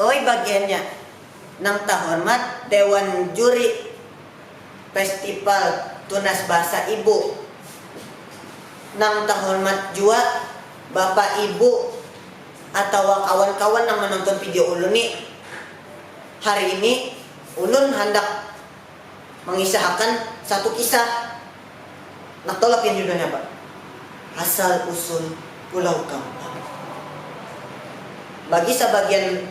oi bagiannya nang terhormat Dewan Juri Festival Tunas Bahasa Ibu, nang terhormat juga Bapak Ibu atau kawan-kawan yang menonton video ulun nih. Hari ini ulun hendak mengisahkan satu kisah. Nak tolak yang judulnya Pak, asal usul Pulau Kambang. Bagi sebagian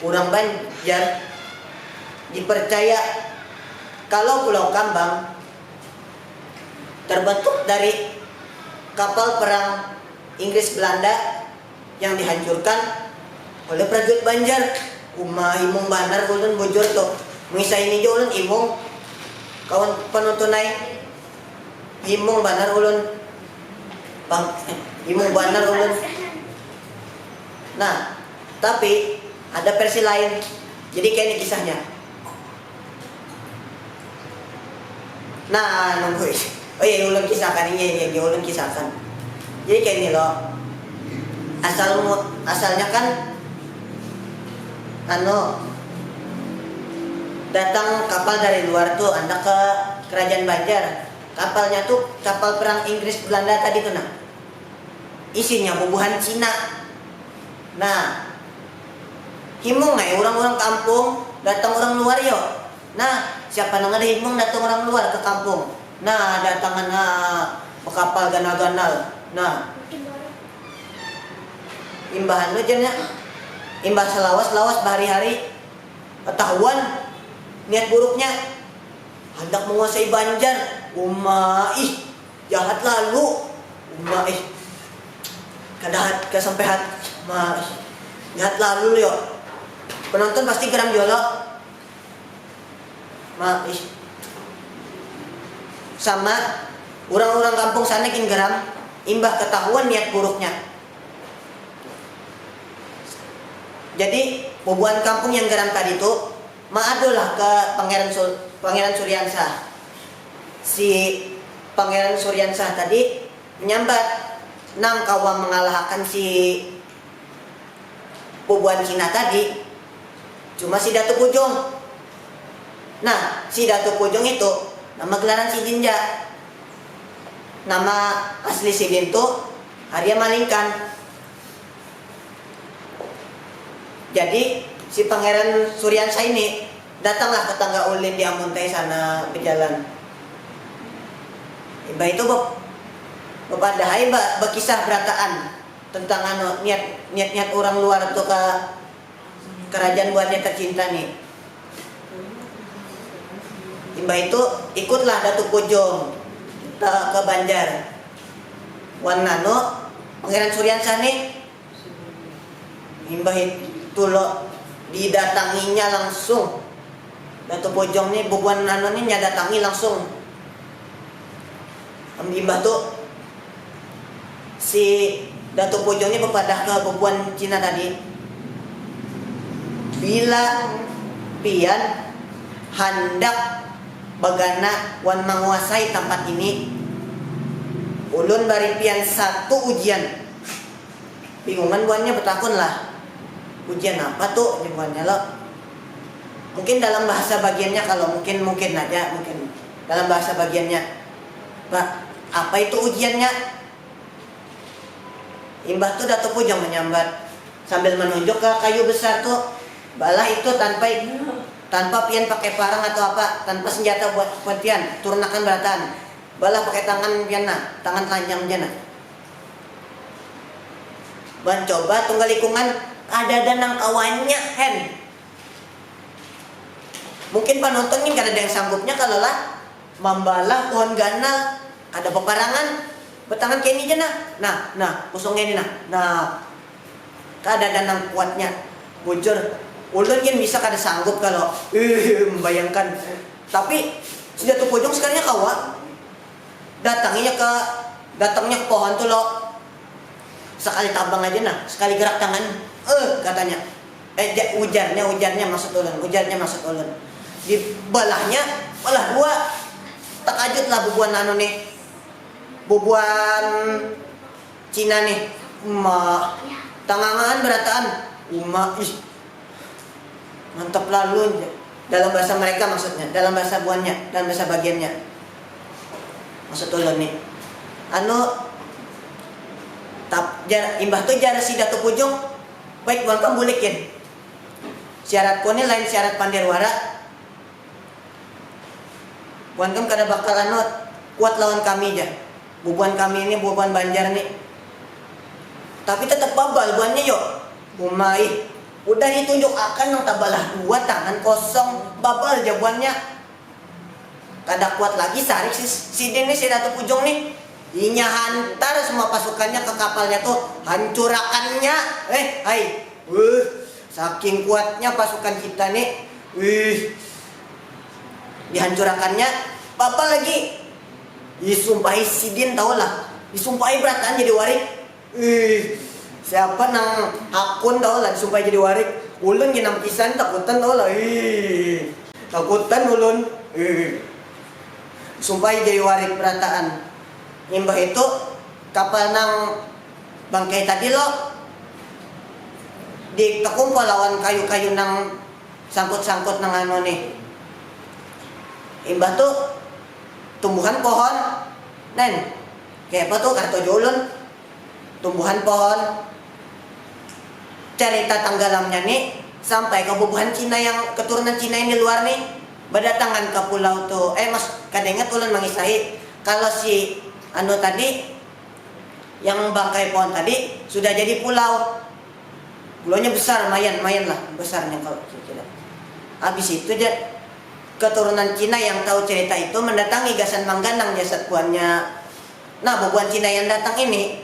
orang Banjar dipercaya kalau Pulau Kambang terbentuk dari kapal perang Inggris Belanda yang dihancurkan oleh prajurit Banjar. Imong banar ulun bojor to. Misa ini jo ulun imong kawan penonton naik. Imong banar ulun bang, imong banar ulun. Nah, tapi ada versi lain. Jadi kayak ini kisahnya. Nah, nunggu. Oh iya, ulun kisahkan ini, ulun kisahkan. Jadi kayak ini loh. Asalnya kan datang kapal dari luar tuh anda ke kerajaan Banjar. Kapalnya tuh kapal perang Inggris Belanda tadi tuh nah. Isinya bubuhan Cina. Nah, himung nggak orang-orang kampung datang orang luar yo. Nah, siapa nang ada himung datang orang luar ke kampung. Nah, datangan kapal ganal-ganal. Nah, imbahan lo jennya, imbah selawas-lawas bahari-hari, ketahuan niat buruknya, hendak menguasai Banjar. Jahat lalu, kadahat kesampai jahat lalu yo. Penonton pasti geram jolo. Sama orang-orang kampung sana kin geram, imbah ketahuan niat buruknya. Jadi bubuhan kampung yang geram tadi itu maadolah ke Pangeran Suryansah. Si Pangeran Suryansah tadi menyambat nang kawam mengalahkan si bubuhan Cina tadi. Cuma si Datuk Pujung. Nah, si Datuk Pujung itu nama gelaran si Jinja. Nama asli si Din itu Arya Malingkan. Jadi si Pangeran Suryansah ini datanglah ke tangga ulin di Amuntai sana berjalan. Iba itu bepadahai berkisah berataan tentang niat orang luar tuh ke kerajaan buatnya tercinta nih. Iba itu ikutlah Datuk Pujung ke Banjar. Wan nano Pangeran Suryansah nih imbah itu lo didatanginya langsung. Datuk Pujung nih bubuhan nano nih nyadatangi langsung. Imbah tuh si Datuk Pujung nih berpadah ke bubuhan Cina tadi. Bila pian hendak bagana wan menguasai tempat ini, ulun bari pian satu ujian. Bingungan buannya bertakun lah. Ujian apa tuh buannya lo? Mungkin dalam bahasa bagiannya, kalau mungkin aja mungkin dalam bahasa bagiannya. Pak, apa itu ujiannya? Imbah tuh Datuk Pujung menyambat sambil menunjuk ke kayu besar tuh. Balah itu tanpa pian pakai parang atau apa, tanpa senjata buat pian turnakan beratan. Balah pakai tangan pian tangan telanjang pian. Ban coba tunggal likungan ada danang kawannya hen. Mungkin penonton ini kada ada yang sanggupnya kalau lah membalah pohon ganal ada peparangan bertangan kayak ini aja nah kosongnya ini nah kada danang kuatnya bujur. Ulun kan bisa kada sanggup kalau membayangkan. Tapi si Datuk Pujung sekarangnya kawa datangnya ke pohon tuh lo. Sekali tabang aja sekali gerak tangan katanya. Ujarnya maksud ulun. Di balahnya balah dua. Takajut lah bubuan nih. Bubuan Cina nih. Tangangan berataan. mantap lalu dalam bahasa mereka maksudnya, dalam bahasa buannya, dalam bahasa bagiannya. Maksud ulun nih, imbah tu jara si datu pujung, baik buan kam bulikin. Syarat ko ni lain syarat pandirwara. Buan kam kada bakal kuat lawan kami aja. Bubuan kami ini, bubuan Banjar nih. Tapi tetap babal buannya yuk. Umai, udah ditunjuk akan yang tabalah 2 tangan kosong, babal jawabannya. Kada kuat lagi sarik si Din nih, si Datu Pujung nih. Inya hantar semua pasukannya ke kapalnya tuh, hancurakannya. Saking kuatnya pasukan kita nih. Dihancurakannya, babal lagi. Disumpahi si Din tau lah. Disumpahi berataan jadi warik. Siapa nang akun tau lah disumpahi jadi warik. Ulun ginam kisan takutan tau lah. Takutan ulun. Sumpahi jadi warik berataan. Imbah itu kapal nang bangkai tadi lo ditakumpul lawan kayu-kayu nang sangkut-sangkut nang nih. Imbah tuh tumbuhan pohon, kayak apa tuh kartu ulun, tumbuhan pohon, cerita tanggalamnya nih sampai ke bubuhan Cina yang keturunan Cina yang di luar nih berdatangan ke pulau tuh. Mas, kadang-kadang ulun mengisahi kalau si tadi yang bangkai pohon tadi sudah jadi pulau. Pulaunya besar, mayan lah besarnya kalau kira-kira. Habis itu keturunan Cina yang tahu cerita itu mendatangi Gasan Mangganang jasad buannya. Nah, bubuan Cina yang datang ini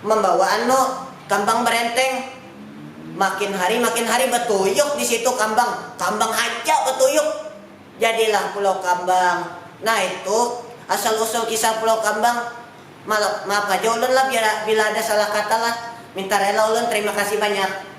membawa kambang berenteng. Makin hari betuyuk di situ kambang aja betuyuk. Jadilah Pulau Kambang. Nah, itu asal-usul kisah Pulau Kambang. Maaf aja ulun lah bila ada salah kata lah. Minta rela ulun, terima kasih banyak.